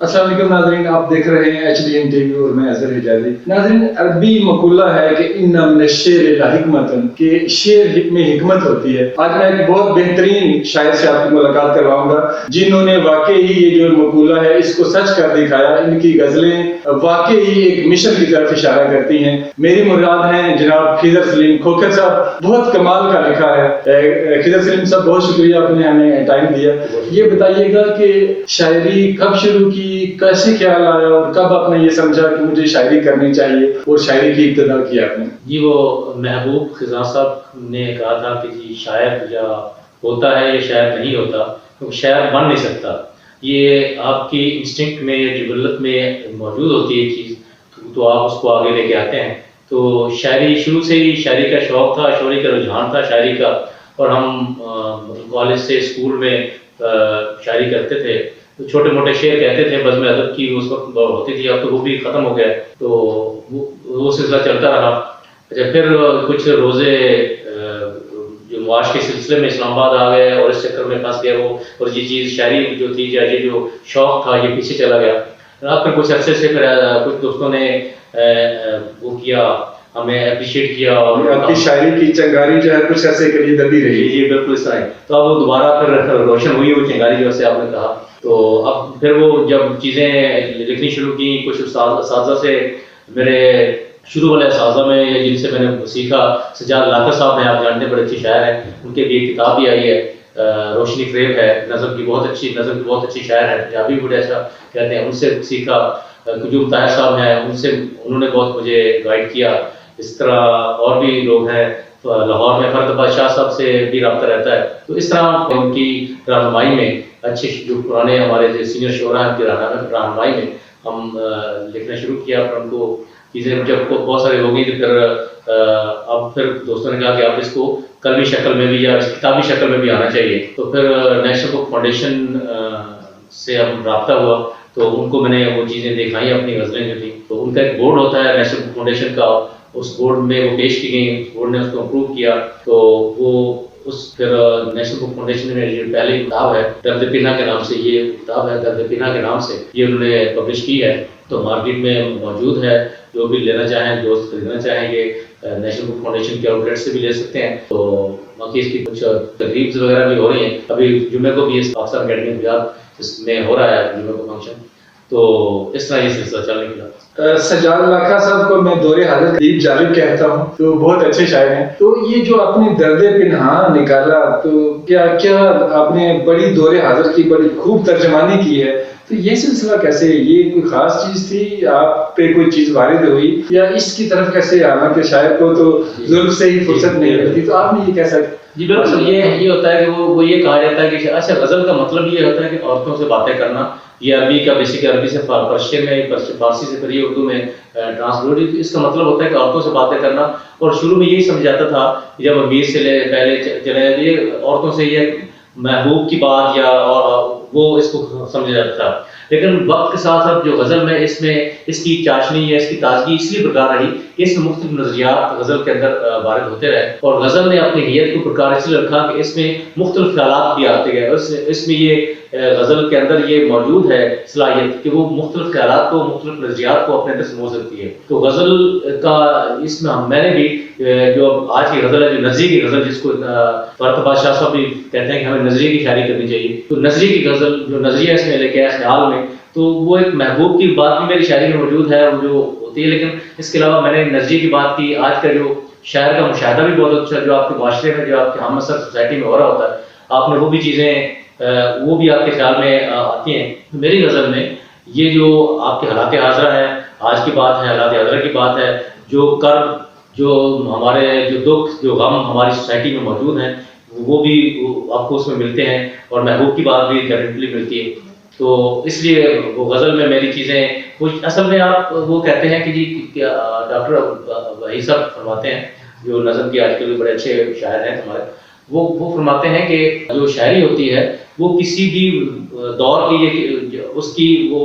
السلام علیکم ناظرین، آپ دیکھ رہے ہیں HDN ٹی وی اور میں اظہر حجازی۔ ناظرین، عربی مقولہ ہے کہ ان من الشعر لحکمۃ، کہ شعر میں حکمت ہوتی ہے۔ آج میں ایک بہت بہترین شاعر سے آپ کی ملاقات کرواؤں گا جنہوں نے واقعی یہ جو مقولہ ہے اس کو سچ کر دکھایا۔ ان کی غزلیں واقعی ایک مشن کی طرف اشارہ کرتی ہیں۔ میری مراد ہیں جناب خضر سلیم کھوکھر صاحب، بہت کمال کا لکھا ہے۔ خضر سلیم صاحب بہت شکریہ، آپ نے ہمیں ٹائم دیا۔ یہ بتائیے گا کہ شاعری کب شروع کی، کیسے خیال آیا اور کب آپ نے یہ سمجھا کہ مجھے شاعری کرنی چاہیے اور شاعری کی ابتدا کی آپ نے؟ جی، وہ محبوب خزاں صاحب نے کہا تھا کہ جی شاعر یا ہوتا ہے یا شاعر نہیں ہوتا، کیونکہ شاعر بن نہیں سکتا۔ یہ آپ کی انسٹنکٹ میں یا جبلت میں موجود ہوتی ہے چیز، تو آپ اس کو آگے لے کے آتے ہیں۔ تو شاعری شروع سے ہی شاعری کا شوق تھا، شاعری کا رجحان تھا شاعری کا، اور ہم کالج سے اسکول میں شاعری کرتے تھے، تو چھوٹے موٹے شعر کہتے تھے، بزم ادب کی اس وقت ہوتی تھی، اب تو وہ بھی ختم ہو گیا، تو وہ سلسلہ چلتا رہا۔ اچھا، پھر کچھ روزے جو معاش کے سلسلے میں اسلام آباد آ گئے اور اس چکر میں پھنس گیا وہ، اور یہ چیز شاعری جو تھی یا یہ جو شوق تھا یہ پیچھے چلا گیا۔ پھر کچھ عرصے سے پھر کچھ دوستوں نے وہ کیا، ہمیں اپریشیٹ کیا، اور آپ کی شاعری کی چنگاری جو ہے کچھ عرصے کے لیے دبی رہی۔ جی بالکل اس طرح، تو اب وہ دوبارہ پھر روشن ہوئی وہ چنگاری جیسے آپ نے کہا۔ تو اب پھر وہ جب چیزیں لکھنی شروع کی، کچھ اساتذہ سے، میرے شروع والے اساتذہ میں جن سے میں نے سیکھا، سجاد لاکر صاحب ہیں، آپ جانتے ہیں، بڑے اچھے شاعر ہیں، ان کے بھی ایک کتاب بھی آئی ہے، روشنی فریب ہے، نظم کی بہت اچھی شاعر ہے، پنجابی بڑے اچھا کہتے ہیں، ان سے سیکھا۔ قیوم طاہر صاحب ہیں، انہوں نے بہت مجھے گائیڈ کیا۔ اس طرح اور بھی لوگ ہیں، لاہور میں فرد بادشاہ صاحب سے بھی رابطہ رہتا ہے۔ تو اس طرح ان کی رہنمائی میں، اچھے جو پرانے ہمارے جو سینئر شعراء ہیں ان کی رہنمائی میں ہم لکھنا شروع کیا۔ پر ان کو چیزیں جب بہت سارے ہو گئی تو پھر دوستوں نے کہا کہ آپ اس کو قلمی شکل میں بھی یا کتابی شکل میں بھی آنا چاہیے۔ تو پھر نیشنل بک فاؤنڈیشن سے ہم رابطہ ہوا، تو ان کو میں نے وہ چیزیں دکھائیں، اپنی غزلیں جو تھیں، تو ان کا ایک بورڈ ہوتا ہے نیشنل بک فاؤنڈیشن کا، اس بورڈ میں وہ پیش کی گئی، بورڈ نے اس کو اپروو کیا۔ تو وہ پھر نیشنل بک فاؤنڈیشن میں جو پہلی کتاب ہے درد پینا کے نام سے، یہ کتاب ہے درد پینا کے نام سے، یہ انہوں نے پبلش کی ہے، تو مارکیٹ میں موجود ہے، جو بھی لینا چاہیں، دوست خریدنا چاہیں گے، نیشنل بک فاؤنڈیشن کے آؤٹ لیٹ سے بھی لے سکتے ہیں۔ تو باقی اس کی کچھ تقریب وغیرہ بھی ہو رہی ہیں، ابھی جمعے کو بھی اس پاکستان اکیڈمی پنجاب اس میں ہو رہا ہے جمعے کو فنکشن، تو اس طرح یہ سلسلہ چلنے لگا۔ سجاد لاکھا صاحب کو میں دور حاضر قریب جالب کہتا ہوں، تو بہت اچھے شاعر ہیں۔ تو یہ جو آپ نے درد پنہاں نکالا، تو کیا آپ نے بڑی دور حاضر کی بڑی خوب ترجمانی کی ہے، تو یہ سلسلہ کیسے، یہ کوئی خاص چیز تھی، آپ پہ کوئی چیز وارد ہوئی، یا اس کی طرف کیسے آنا کہ شاعر کو تو ظلم سے ہی فرصت نہیں ملتی، تو آپ نے یہ کیسا؟ جی بالکل، یہ ہوتا ہے کہ وہ یہ کہا جاتا ہے کہ اچھا غزل کا مطلب یہ ہوتا ہے کہ عورتوں سے باتیں کرنا، یہ عربی کا بیسک عربی سے پرشین میں، فارسی سے پھر یہ اردو میں ٹرانسلیٹ، اس کا مطلب ہوتا ہے کہ عورتوں سے باتیں کرنا۔ اور شروع میں یہی سمجھ جاتا تھا جب امیر سے پہلے چلے یہ عورتوں سے یہ محبوب کی بات یا وہ اس کو سمجھا جاتا تھا، لیکن وقت کے ساتھ ساتھ جو غزل میں اس کی چاشنی ہے، اس کی تازگی اس لیے برقرار رہی کہ اس میں مختلف نظریات غزل کے اندر وارد ہوتے رہے، اور غزل نے اپنی نیت کو برقرار اس لیے رکھا کہ اس میں مختلف خیالات بھی آتے گئے، اس میں یہ غزل کے اندر یہ موجود ہے صلاحیت کہ وہ مختلف خیالات کو، مختلف نظریات کو اپنے اندر سمو سکتی ہے۔ تو غزل کا اس میں میں نے بھی جو آج کی غزل ہے، جو نظریے کی غزل، جس کو فرد بادشاہ صاحب بھی کہتے ہیں کہ ہمیں نظریے کی شاعری کرنی چاہیے، تو نظریے کی غزل جو نظریہ اس میں لے کے آیا خیال میں، تو وہ ایک محبوب کی بات بھی میری شاعری میں موجود ہے جو ہوتی ہے، لیکن اس کے علاوہ میں نے نظریے کی بات کی۔ آج کا جو شاعر کا مشاہدہ بھی بہت اچھا، جو آپ کے معاشرے میں، جو آپ کے ہم اثر سوسائٹی میں ہو رہا ہوتا ہے، آپ نے وہ بھی چیزیں وہ بھی آپ کے خیال میں آتی ہیں۔ میری غزل میں یہ جو آپ کے حالات حاضرہ ہے، آج کی بات ہے، حالات حاضرہ کی بات ہے، جو کرب، جو ہمارے جو دکھ، جو غم ہماری سوسائٹی میں موجود ہیں، وہ بھی آپ کو اس میں ملتے ہیں، اور محبوب کی بات بھی ڈیفینیٹلی ملتی ہے۔ تو اس لیے وہ غزل میں میری چیزیں اصل میں آپ وہ کہتے ہیں کہ جی ڈاکٹر وحید صاحب فرماتے ہیں، جو نظم کے آج کل بڑے اچھے شاعر ہیں ہمارے، وہ فرماتے ہیں کہ جو شاعری ہوتی ہے وہ کسی بھی دور کی اس کی وہ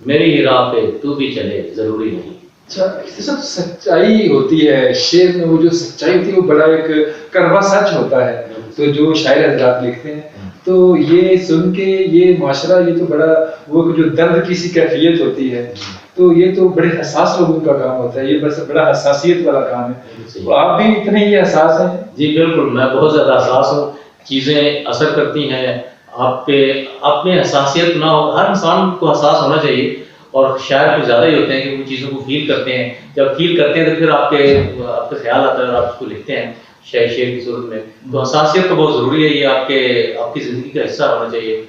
میری ہی راہ پہ تو بھی چلے ضروری نہیں. اچھا سب سچائی ہوتی ہے شعر میں، وہ جو سچائی ہوتی ہے وہ بڑا ایک کڑوا سچ ہوتا ہے. تو جو شاعر حضرات لکھتے ہیں تو یہ سن کے یہ معاشرہ، یہ تو بڑا وہ جو درد کی سی کیفیت ہوتی ہے، تو یہ تو بڑے حساس لوگوں کا کام ہوتا ہے، یہ بس بڑا حساسیت والا کام ہے. تو آپ بھی اتنے ہی حساس ہیں؟ جی بالکل، میں بہت زیادہ حساس ہوں. چیزیں اثر کرتی ہیں آپ پہ، اپنے حساسیت نہ ہو. ہر انسان کو حساس ہونا چاہیے، اور شاعر کچھ زیادہ ہی ہوتے ہیں کہ وہ چیزوں کو فیل کرتے ہیں. جب فیل کرتے ہیں تو پھر آپ کا خیال آتا ہے اور آپ اس کو لکھتے ہیں شعر کی صورت میں. تو حساسیت تو بہت ضروری ہے، یہ آپ کی زندگی کا حصہ ہونا چاہیے،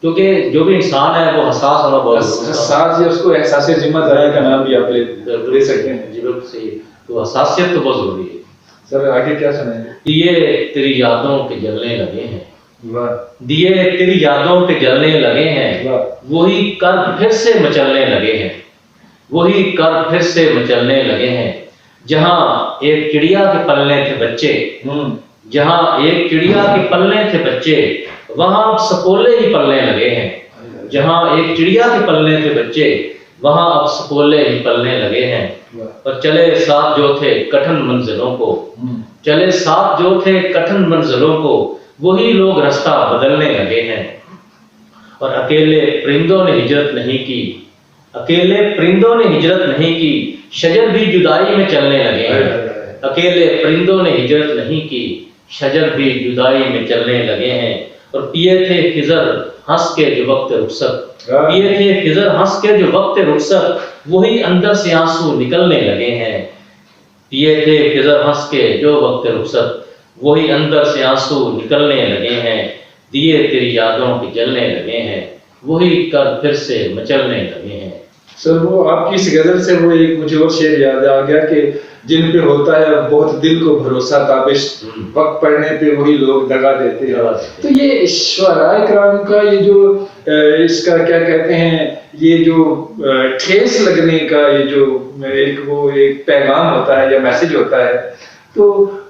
کیونکہ جو بھی انسان ہے وہ حساس ہونا بہت ضروری ہے. حساس، یا اس کو احساس ذمہ داری کا نام بھی آپ لے سکتے ہیں. جی بالکل صحیح ہے. تو حساسیت تو بہت ضروری ہے. سر آگے کیا سنائیں گے؟ دیے تیری یادوں کے جلنے لگے ہیں، واہ، دیے تیری یادوں کے جلنے لگے ہیں، وہی کرب پھر سے مچلنے لگے ہیں، وہی کرب پھر سے مچلنے لگے ہیں. جہاں ایک چڑیا کے پلنے تھے بچے، جہاں ایک چڑیا کے پلنے تھے بچے، وہاں اب سپولے ہی پلنے لگے ہیں. جہاں ایک چڑیا کے پلنے تھے بچے، وہاں اب سپولے ہی پلنے لگے ہیں. اور چلے ساتھ جو تھے کٹھن منزلوں کو، چلے ساتھ جو تھے کٹھن منزلوں کو، وہی لوگ رستہ بدلنے لگے ہیں. اور اکیلے پرندوں نے ہجرت نہیں کی، اکیلے پرندوں نے ہجرت نہیں کی، شجر بھی جدائی میں چلنے لگے ہیں. اکیلے پرندوں نے ہجرت نہیں کی، شجر بھی جدائی میں چلنے لگے ہیں. اور پیے تھے خضر ہنس کے جو وقت رخصت، پیے تھے خضر ہنس کے جو وقت رخصت، وہی اندر سے آنسو نکلنے لگے ہیں. پیے تھے خضر ہنس کے جو وقت رخصت، وہی اندر سے آنسو نکلنے لگے ہیں. دیے تیری یادوں کے جلنے لگے ہیں، وہی کر پھر سے مچلنے لگے ہیں. سر وہ آپ کی اس غزل سے وہ ایک مجھے اور شعر یاد آ گیا کہ جن پہ ہوتا ہے بہت دل کو بھروسہ تابش، وقت پڑنے پہ وہی لوگ دگا دیتے ہیں. تو یہ شعراء کرام کا یہ جو اس کا کیا کہتے ہیں، یہ جو ٹھیس لگنے کا یہ جو ایک پیغام ہوتا ہے یا میسج ہوتا ہے، تو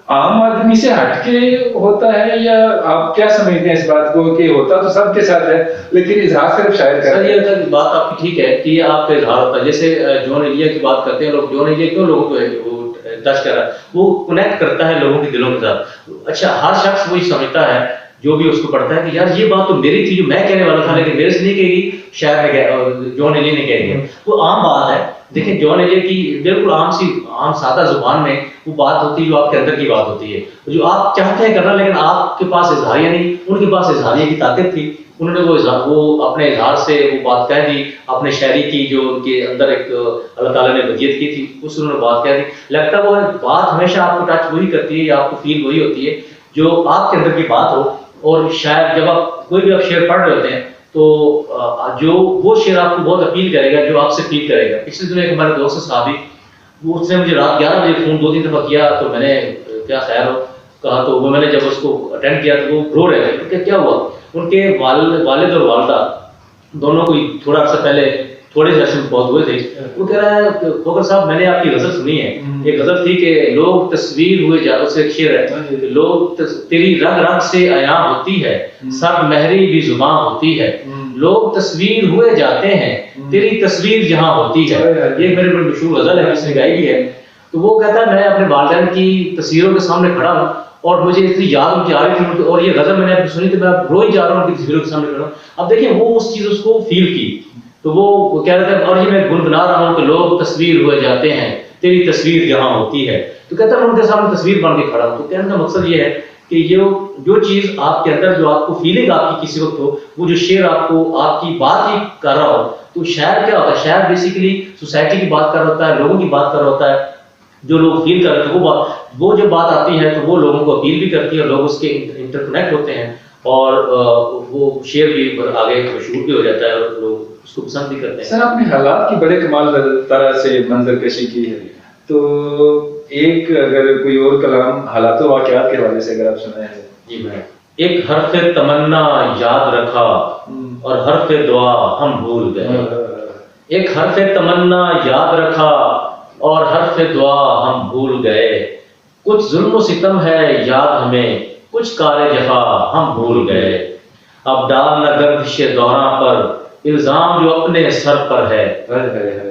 عام آدمی سے ہٹ کے ہوتا ہے، یا آپ کیا سمجھتے ہیں اس بات کو کہ ہوتا تو سب کے ساتھ ہے لیکن اظہار صرف شاعر کرتے ہیں؟ یہ بات آپ کی ٹھیک ہے کہ یہ آپ کا اظہار ہوتا ہے. جیسے جون ایلیا کی بات کرتے ہیں لوگ، جون ایلیا کیوں لوگوں کو وہ ٹچ کر رہا ہے، وہ کنیکٹ کرتا ہے لوگوں کے دلوں کے ساتھ. اچھا ہر شخص وہی سمجھتا ہے جو بھی اس کو پڑھتا ہے کہ یار یہ بات تو میری تھی جو میں کہنے والا تھا، لیکن میرے سے نہیں کہے گی، شاعر نے جون ایلیا نے کہہ دیا. وہ عام بات ہے. دیکھیں جون ایلیا کی بالکل عام سادہ زبان میں وہ بات ہوتی ہے جو آپ کے اندر کی بات ہوتی ہے، جو آپ چاہتے ہیں کرنا لیکن آپ کے پاس اظہاریہ نہیں. ان کے پاس اظہاریہ کی طاقت تھی، انہوں نے وہ اپنے اظہار سے وہ بات کہہ دی، اپنے شاعری کی جو ان کے اندر ایک اللہ تعالیٰ نے بدیت کی تھی اس انہوں نے بات کہہ دی. لگتا ہے وہ بات ہمیشہ آپ کو ٹچ وہی کرتی ہے یا آپ کو فیل وہی ہوتی ہے جو آپ کے اندر کی بات ہو. اور شاید جب آپ کوئی بھی آپ شعر پڑھ رہے ہوتے ہیں تو جو وہ شعر آپ کو بہت اپیل کرے گا جو آپ سے فیل کرے گا. پچھلے دنوں ایک ہمارے دوست صحابی، وہ اس نے مجھے رات 11 بجے فون 2-3 دفعہ کیا، تو میں نے کیا خیر ہو کہا، تو وہ میں نے جب اس کو اٹینڈ کیا تو وہ رو رہے تھے کہ کیا ہوا. ان کے والد اور والدہ دونوں کو تھوڑا عرصہ پہلے تھوڑے سے عرصے میں بہت ہوئے تھے. وہ کہہ رہا ہے فوکر صاحب میں نے آپ کی غزل سنی ہے، ایک غزل تھی کہ لوگ تصویر ہوئے جا، اس سے ایک شعر ہے، لوگ تیری رگ رگ سے عیاں ہوتی ہے، سب مہری بھی زباں ہوتی ہے، لوگ تصویر ہوئے جاتے ہیں، تیری تصویر جہاں ہوتی ہے. یہ میرے بڑی مشہور غزل ہے، اس نے گائی بھی ہے. تو وہ کہتا ہے میں اپنے والدین کی تصویروں کے سامنے کھڑا ہوں اور مجھے اتنی یاد ان کی آ رہی تھی، اور یہ غزل میں نے سنی تو میں رو ہی جا رہا ہوں ان کی تصویروں کے سامنے کھڑا ہوں. اب دیکھیں وہ اس چیز اس کو فیل کی، تو وہ کہہ رہا تھا اور یہ میں گنگنا رہا ہوں کہ لوگ تصویر ہوئے جاتے ہیں، تیری تصویر جہاں ہوتی ہے. تو کہتا ہے میں ان کے سامنے تصویر بن کے کھڑا ہوں. تو کہنے کا مقصد یہ ہے کہ یہ جو چیز آپ کے اندر جو آپ کو فیلنگ آپ کی کسی وقت ہو، وہ جو شعر آپ کو آپ کی بات ہی کر رہا ہو، تو شاعر کیا ہوتا ہے، شاعر بیسیکلی سوسائٹی کی بات کر رہا ہوتا ہے، لوگوں کی بات کر رہا ہوتا ہے، جو لوگ فیل کر رہے ہیں وہ جب بات آتی ہے تو وہ لوگوں کو اپیل بھی کرتی ہے اور لوگ اس کے انٹر کنیکٹ ہوتے ہیں اور وہ شعر بھی آگے مشہور بھی ہو جاتا ہے اور لوگ اس کو پسند بھی کرتے ہیں. سر آپ نے حالات کی بڑے کمال طرح سے منظر کشی کی ہے، تو ایک اگر کوئی اور کلام حالات و واقعات کے حوالے سے اگر آپ سنائیں. جی میں ایک حرف تمنا یاد رکھا اور حرف دعا ہم بھول گئے، ایک حرف تمنا یاد رکھا اور حرف دعا ہم بھول گئے، کچھ ظلم و ستم ہے یاد ہمیں، کچھ کار جفا ہم بھول گئے. اب ڈال نہ گردش دوراں پر الزام جو اپنے سر پر ہے،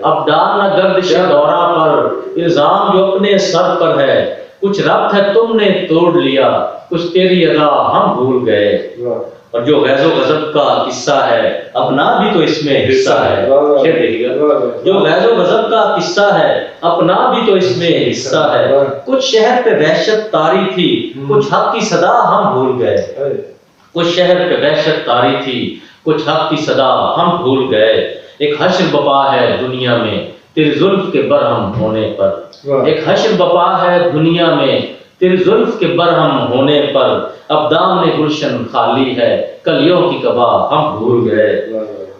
اب ڈالنا گردش دورہ پر الزام جو اپنے سر پر ہے، کچھ ربط ہے تم نے توڑ لیا، کچھ تیری ادا ہم بھول گئے، اور جو غیظ و غضب کا قصہ ہے اپنا بھی تو اس میں حصہ ہے، جو غیظ و غضب کا قصہ ہے اپنا بھی تو اس میں حصہ ہے، کچھ شہر پہ وحشت طاری تھی، کچھ حق کی صدا ہم بھول گئے، کچھ شہر پہ وحشت طاری تھی، کچھ حق کی صدا ہم بھول گئے، ایک حشر بپا ہے دنیا میں تیری زلف کے برہم ہونے پر، ایک حشر بپا ہے دنیا میں تیری زلف کے برہم ہونے پر، اب دامن گلشن خالی ہے کلیوں کی کبا ہم بھول گئے۔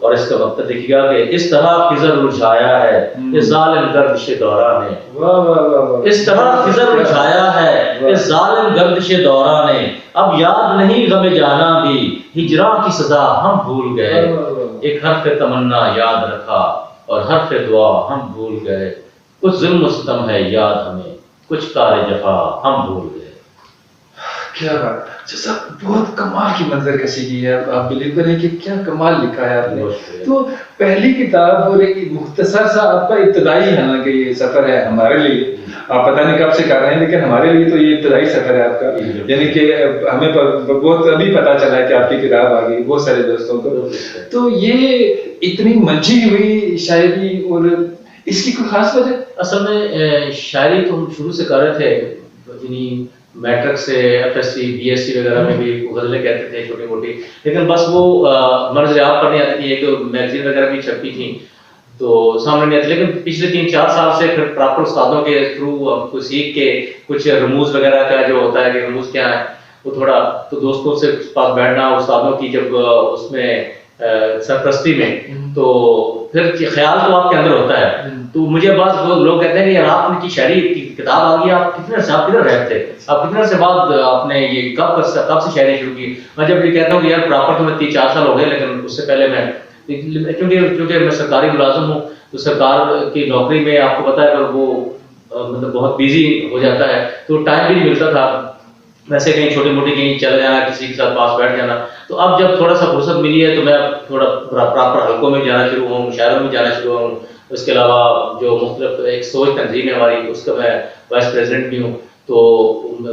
اور اس کا مقصد دیکھیے گا کہ اس طرح خضر الجھایا ہے اس ظالم گردش دورہ نے، اس طرح خضر الجھایا ہے اس ظالم گردش دورہ نے، اب یاد نہیں غم جانا بھی ہجراں کی سزا ہم بھول گئے، ایک حرف تمنا یاد رکھا اور حرف دعا ہم بھول گئے، کچھ ظلم و ستم ہے یاد ہمیں، کچھ کار جفا ہم بھول گئے۔ کیا بات صاحب، بہت کمال کی منظر کشی کی ہے، آپ بلیو کریں کہ کیا کمال لکھا ہے آپ نے۔ تو پہلی کتاب اور ایک مختصر سا آپ کا ابتدائی ہے نا کہ یہ سفر ہے ہمارے لیے، آپ پتہ نہیں کب سے کر رہے ہیں لیکن ہمارے لیے تو یہ ابتدائی سفر ہے آپ کا، یعنی کہ ہمیں بہت ابھی پتہ چلا ہے کہ آپ کی کتاب آ گئی بہت سارے دوستوں کو۔ تو یہ اتنی منجھی ہوئی شاعری اور اس کی کوئی خاص وجہ؟ اصل میں شاعری تو ہم شروع سے کر رہے تھے، یعنی میٹرک سے F S C B S C وغیرہ میں بھی غزلیں کہتے تھے چھوٹی موٹی، لیکن بس وہ مرض آپ پر نہیں آتی تھی، ایک میگزین وغیرہ بھی چھپی تھیں تو سامنے نہیں آتی، لیکن پچھلے 3-4 سال سے پھر پراپر استادوں کے تھرو ہم کو سیکھ کے کچھ رموز وغیرہ کا جو ہوتا ہے کہ رموز کیا ہے وہ تھوڑا تو دوستوں سے پاس بیٹھنا، استادوں کی جب اس میں سرپرستی میں تو پھر خیال تو آپ کے اندر ہوتا ہے، تو مجھے بعض لوگ کہتے ہیں کہ یار آپ کی شاعری کی کتاب آ گئی، آپ کتنے سے آپ کدھر رہتے تھے، آپ کتنے سے بعد آپ نے یہ کب سے شاعری شروع کی؟ میں جب یہ کہتا ہوں کہ یار پراپر تو میں 3-4 سال ہو گئے، لیکن اس سے پہلے میں کیونکہ میں سرکاری ملازم ہوں تو سرکار کی نوکری میں آپ کو پتہ ہے اگر وہ مطلب بہت بیزی ہو جاتا ہے تو ٹائم بھی نہیں ملتا تھا، ویسے کہیں چھوٹی موٹی کہیں چل جانا، کسی کے ساتھ پاس بیٹھ جانا، تو اب جب تھوڑا سا فرصت ملی ہے تو میں تھوڑا پراپر حلقوں میں جانا شروع ہوں، مشاعروں میں جانا شروع ہوں، اس کے علاوہ جو مختلف ایک سوچ تنظیم ہے ہماری اس کا میں وائس پریزیڈنٹ بھی ہوں، تو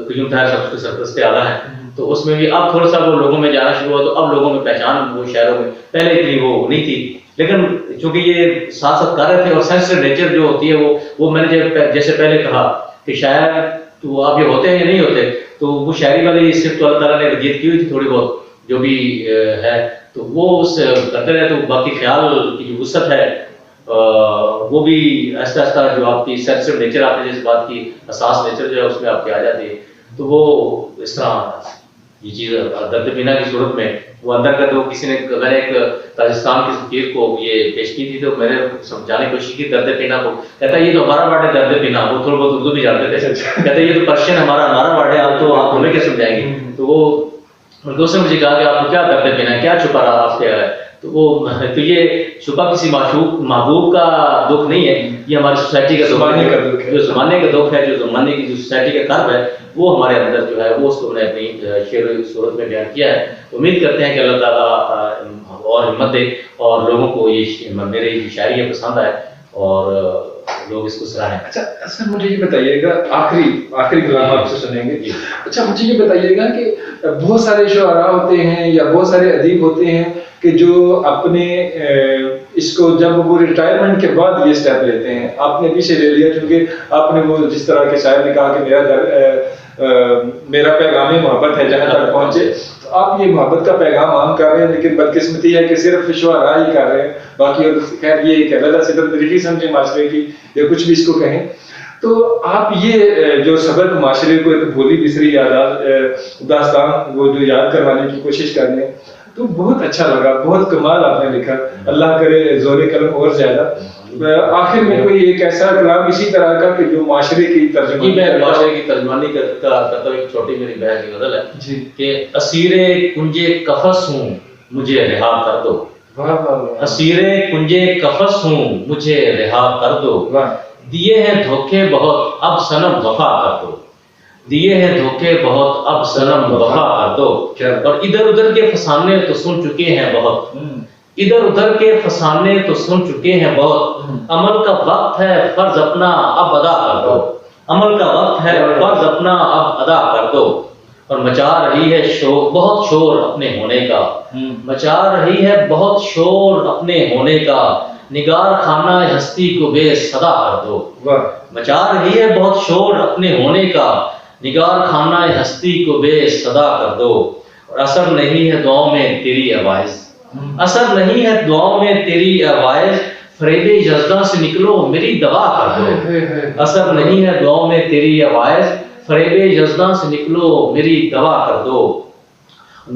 قیوم طاہر صاحب کے سرپرست اعلیٰ ہیں، تو اس میں بھی اب تھوڑا سا وہ لوگوں میں جانا شروع ہوا، تو اب لوگوں میں پہچان وہ شہروں میں پہلے اتنی وہ نہیں تھی، لیکن چونکہ یہ ساتھ ساتھ کر رہے تھے اور سینسٹیو نیچر جو ہوتی ہے وہ میں نے جیسے پہلے کہا کہ شاعر تو آپ یہ ہوتے ہیں یا نہیں ہوتے، تو وہ شاعری والی صرف تو اللہ تعالیٰ نے رجیت کی ہوئی تھی تھوڑی بہت جو بھی ہے، تو وہ اس کرتے رہے، تو باقی خیال کی جو وسعت ہے وہ بھی آہستہ آہستہ جو آپ کی سینسٹیو نیچر آپ نے جیسے بات کی حساس نیچر جو ہے اس میں آپ کی آ جاتی ہے، تو وہ اس طرح یہ چیز درد پینا کی صورت میں وہ اندر کا تو کسی نے میں نے ایک تاجکستان کے سفیر کو یہ پیش کی تھی تو میں نے سمجھانے کی کوشش کی درد پینا کو، کہتا ہے یہ تو ہمارا ورڈ ہے درد پینا، وہ تھوڑا بہت اردو بھی جانتے تھے، کہتا ہے یہ تو پرشین ہمارا ورڈ ہے، آپ تو آپ ہمیں کیا سمجھائیں گے، تو وہ دوست نے مجھے کہا کہ آپ کو کیا درد پینا ہے، کیا چھپا رہا آپ کے ہے، تو یہ چھپا کسی محبوب کا دکھ نہیں ہے، یہ ہماری سوسائٹی کا دکھ ہے، جو زمانے کا دکھ ہے، جو زمانے کی جو سوسائٹی کا کرب ہے وہ ہمارے اندر جو ہے وہ اس کو میں نے اپنی شعر و صورت میں بیان کیا ہے۔ امید کرتے ہیں کہ اللہ تعالیٰ اور ہمت دے اور لوگوں کو یہ میری شاعری پسند آئے اور لوگ اس کو سراہیں۔ اچھا اصل مجھے یہ بتائیے گا، آخری کلام آپ سے سنیں گے، اچھا مجھے یہ بتائیے گا کہ بہت سارے شعراء ہوتے ہیں یا بہت سارے ادیب ہوتے ہیں کہ جو اپنے اس کو جب وہ ریٹائرمنٹ کے بعد یہ سٹیپ لیتے ہیں، آپ نے پیچھے لے لیا کیونکہ آپ نے وہ جس طرح کے شاعر نے کہا کہ میرا پیغام محبت ہے جہاں تک پہنچے، تو آپ یہ محبت کا پیغام عام کر رہے ہیں، لیکن بدقسمتی ہے کہ صرف شعراء ہی کر رہے ہیں، باقی خیر یہ ایک علیحدہ صدر تاریخی سمجھیں معاشرے کی یا کچھ بھی اس کو کہیں، تو آپ یہ جو سبق معاشرے کو ایک بھولی بسری داستان وہ جو یاد کروانے کی کوشش کر رہے ہیں، تو بہت اچھا لگا، بہت کمال آپ نے لکھا، اللہ کرے زور قلم اور زیادہ۔ آخر میں کوئی ایک ایسا کلام اسی طرح کا کہ جو معاشرے کی ترجمانی، میں معاشرے کی ترجمانی کرتا ہوں، ایک چھوٹی میری بہن کی غزل ہے کہ اسیر کنجے قفس ہوں مجھے رہا کر دو، اسیر کنجے قفس ہوں مجھے رہا کر دو، دیے ہیں دھوکے بہت اب صنم وفا کر دو، دیے ہیں دھوکے بہت اب صنم وفا کر دو، اور ادھر ادھر کے فسانے تو سن چکے ہیں بہت، ادھر ادھر کے فسانے تو سن چکے ہیں بہت، عمل کا وقت ہے فرض اپنا اب ادا کر دو، عمل کا وقت ہے فرض اپنا اب ادا کر دو، اور مچا رہی ہے شور بہت شور اپنے ہونے کا، مچا رہی ہے بہت شور اپنے ہونے کا، نگار خانہ ہستی کو بے صدا کر دو، مچا رہی ہے بہت شور اپنے ہونے کا، نگار خانہ ہستی کو بے صدا کر دو، اور اثر نہیں ہے دعاؤں میں تیری عوائز، اثر نہیں ہے دعاؤں میں تیری عوائز، فریب یزداں سے نکلو میری دوا کر دو، اثر نہیں ہے دعاؤں میں تیری عوائز، فریب یزداں سے نکلو میری دوا کر دو،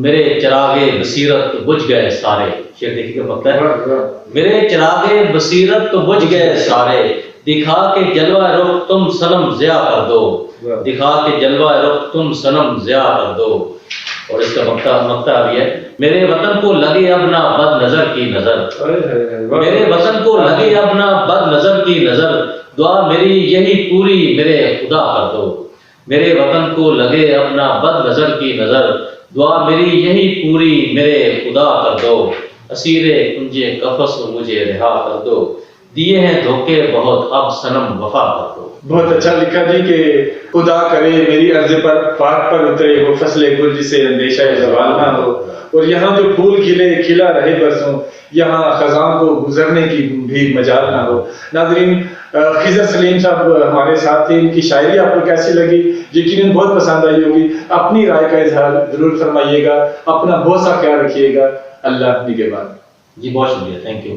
میرے چراغ بصیرت تو بجھ گئے سارے، شعر دیکھیے کیا بکتا ہے، میرے چراغ بصیرت تو بجھ گئے سارے، دکھا کے جلوہ رخ تم صنم ضیا کر دو، دکھا کے جلوہ رخ تم صنم ضیا کر دو، اور اس کا مقطع بھی ہے، میرے وطن کو لگے اب نہ بد نظر کی نظر، میرے وطن کو لگے اب نہ بد نظر کی نظر، دعا میری یہی پوری میرے خدا کر دو، میرے وطن کو لگے اب نہ بد نظر کی نظر، دعا میری یہی پوری میرے خدا کر دو، اسیر کنجے قفس مجھے رہا کر دو، دیے ہیں دھوکے بہت اب صنم وفا کر دو۔ بہت اچھا لکھا جی کہ خدا کرے میری عرض پر پاک پر اترے وہ فصل گل جسے اندیشہ زوال نہ ہو، اور یہاں جو پھول کھلا رہے برسوں، یہاں خزاں کو گزرنے کی بھی مجال نہ ہو۔ ناظرین، خضر سلیم صاحب ہمارے ساتھ تھے، ان کی شاعری آپ کو کیسی لگی؟ یقیناً بہت پسند آئی ہوگی۔ اپنی رائے کا اظہار ضرور فرمائیے گا، اپنا بہت سا خیال رکھیے گا۔ اللہ نگہبان۔ جی بہت شکریہ، تھینک یو۔